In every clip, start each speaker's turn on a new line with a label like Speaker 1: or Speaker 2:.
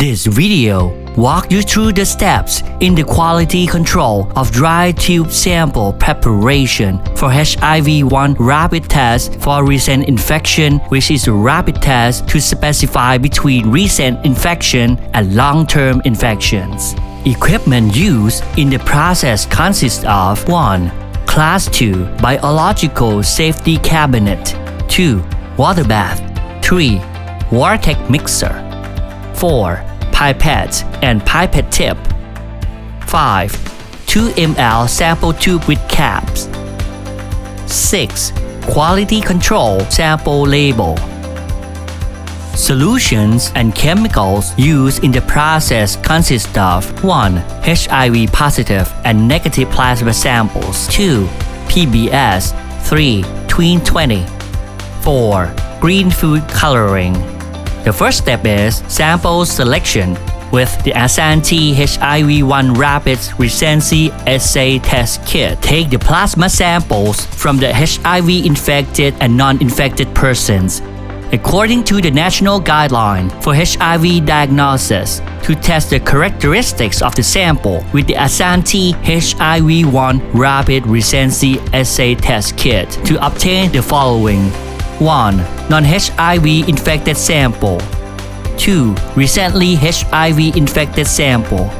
Speaker 1: This video walks you through the steps in the quality control of dry tube sample preparation for HIV-1 Rapid test for recent infection, which is a rapid test to specify between recent infection and long-term infections. Equipment used in the process consists of 1. Class 2 Biological Safety Cabinet. 2. Water bath. 3. Vortex mixer. 4. Pipette and pipette tip. 5. 2 ml sample tube with caps. 6. Quality control sample label. Solutions and chemicals used in the process consist of 1. HIV positive and negative plasma samples. 2. PBS. 3. Tween 20. 4. Green food coloring. The first step is sample selection with the Untitled HIV-1 Rapid Recency Assay Test Kit. Take the plasma samples from the HIV-infected and non-infected persons according to the national guideline for HIV diagnosis to test the characteristics of the sample with the Untitled HIV-1 Rapid Recency Assay Test Kit to obtain the following: 1. Non-HIV infected sample. 2. Recently HIV infected sample.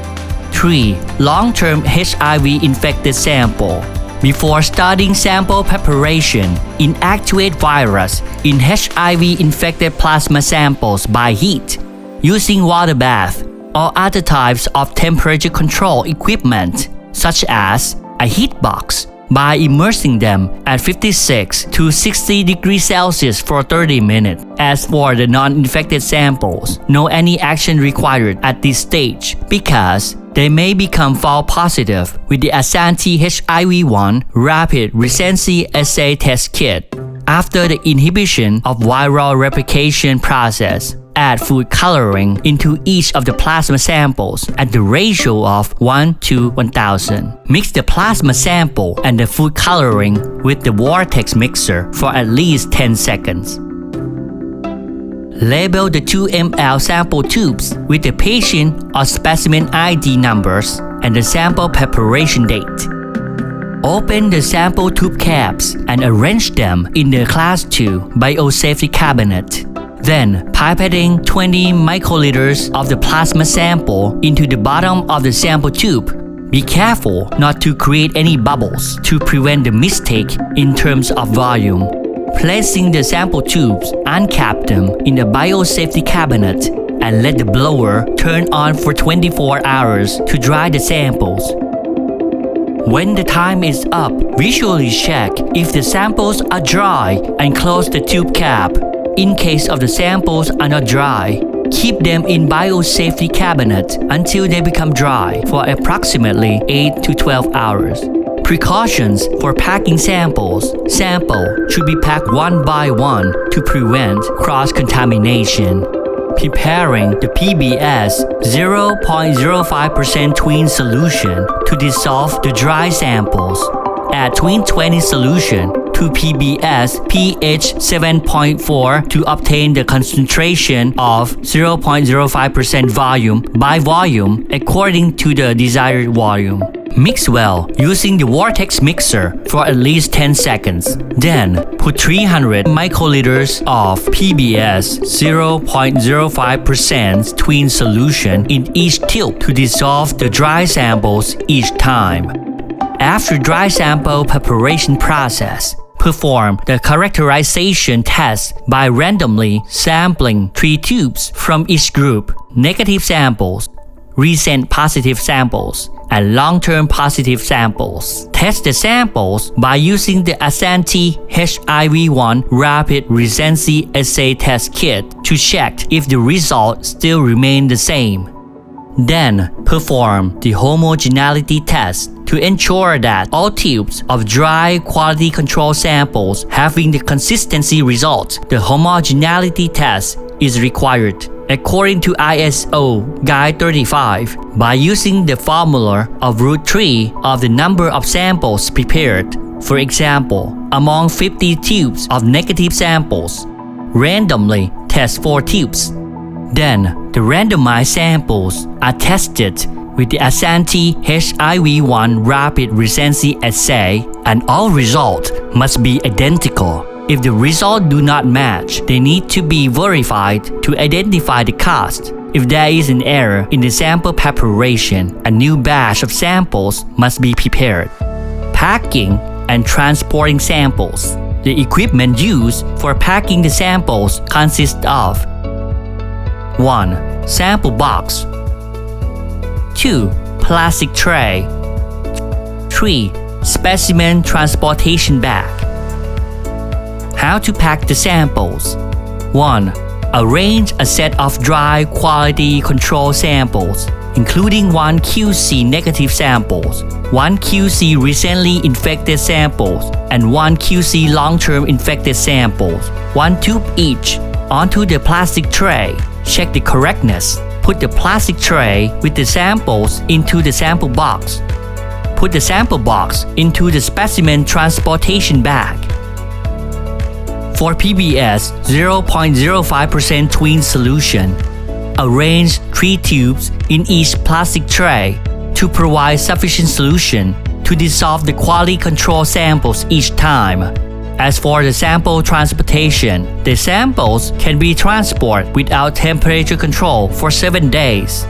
Speaker 1: 3. Long-term HIV infected sample. Before starting sample preparation, inactivate virus in HIV infected plasma samples by heat, using water bath or other types of temperature control equipment, such as a heat box, by immersing them at 56 to 60 degrees Celsius for 30 minutes. As for the non-infected samples, no any action required at this stage because they may become false positive with the Untitled HIV-1 Rapid Recency Assay Test Kit. After the inhibition of viral replication process, add food coloring into each of the plasma samples at the ratio of 1 to 1000. Mix the plasma sample and the food coloring with the vortex mixer for at least 10 seconds. Label the 2 ml sample tubes with the patient or specimen ID numbers and the sample preparation date. Open the sample tube caps and arrange them in the Class 2 biosafety cabinet. Then, pipetting 20 microliters of the plasma sample into the bottom of the sample tube. Be careful not to create any bubbles to prevent the mistake in terms of volume. Placing the sample tubes, uncap them in the biosafety cabinet and let the blower turn on for 24 hours to dry the samples. When the time is up, visually check if the samples are dry and close the tube cap. In case of the samples are not dry, keep them in biosafety cabinet until they become dry for approximately 8 to 12 hours. Precautions for packing samples. Sample should be packed one by one to prevent cross-contamination. Preparing the PBS 0.05% Tween solution to dissolve the dry samples. Add Tween 20 solution to PBS pH 7.4 to obtain the concentration of 0.05% volume by volume according to the desired volume. Mix well using the vortex mixer for at least 10 seconds. Then, put 300 microliters of PBS 0.05% Tween solution in each tube to dissolve the dry samples each time. After dry sample preparation process, perform the characterization test by randomly sampling 3 tubes from each group: negative samples, recent positive samples, and long-term positive samples. Test the samples by using the Untitled HIV-1 Rapid Recency Assay Test Kit to check if the results still remain the same. Then, perform the homogeneity test to ensure that all tubes of dry quality control samples having the consistency result. The homogeneity test is required according to ISO Guide 35 by using the formula of root 3 of the number of samples prepared. For example, among 50 tubes of negative samples, randomly test 4 tubes. Then, The randomized samples are tested with the Asanti HIV-1 Rapid Recency Assay, and all results must be identical. If the results do not match, they need to be verified to identify the cause. If there is an error in the sample preparation, a new batch of samples must be prepared. Packing and transporting samples. The equipment used for packing the samples consists of 1. Sample box. 2. Plastic tray. 3. Specimen transportation bag. How to pack the samples. 1. Arrange a set of dry quality control samples, including 1 QC negative samples, 1 QC recently infected samples, and 1 QC long-term infected samples, 1 tube each, onto the plastic tray. Check the correctness. Put the plastic tray with the samples into the sample box. Put the sample box into the specimen transportation bag. For PBS 0.05% Tween solution, arrange 3 tubes in each plastic tray to provide sufficient solution to dissolve the quality control samples each time. As for the sample transportation, the samples can be transported without temperature control for 7 days.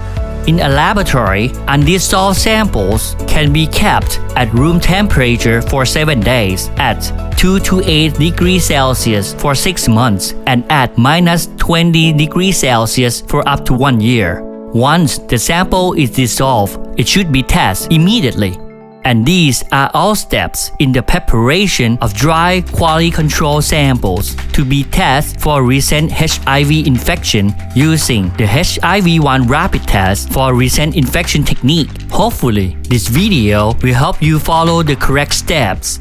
Speaker 1: In a laboratory, undissolved samples can be kept at room temperature for 7 days at 2 to 8 degrees Celsius for 6 months and at minus 20 degrees Celsius for up to 1 year. Once the sample is dissolved, it should be tested immediately. And these are all steps in the preparation of dry quality control samples to be tested for recent HIV infection using the HIV-1 Rapid test for recent infection technique. Hopefully, this video will help you follow the correct steps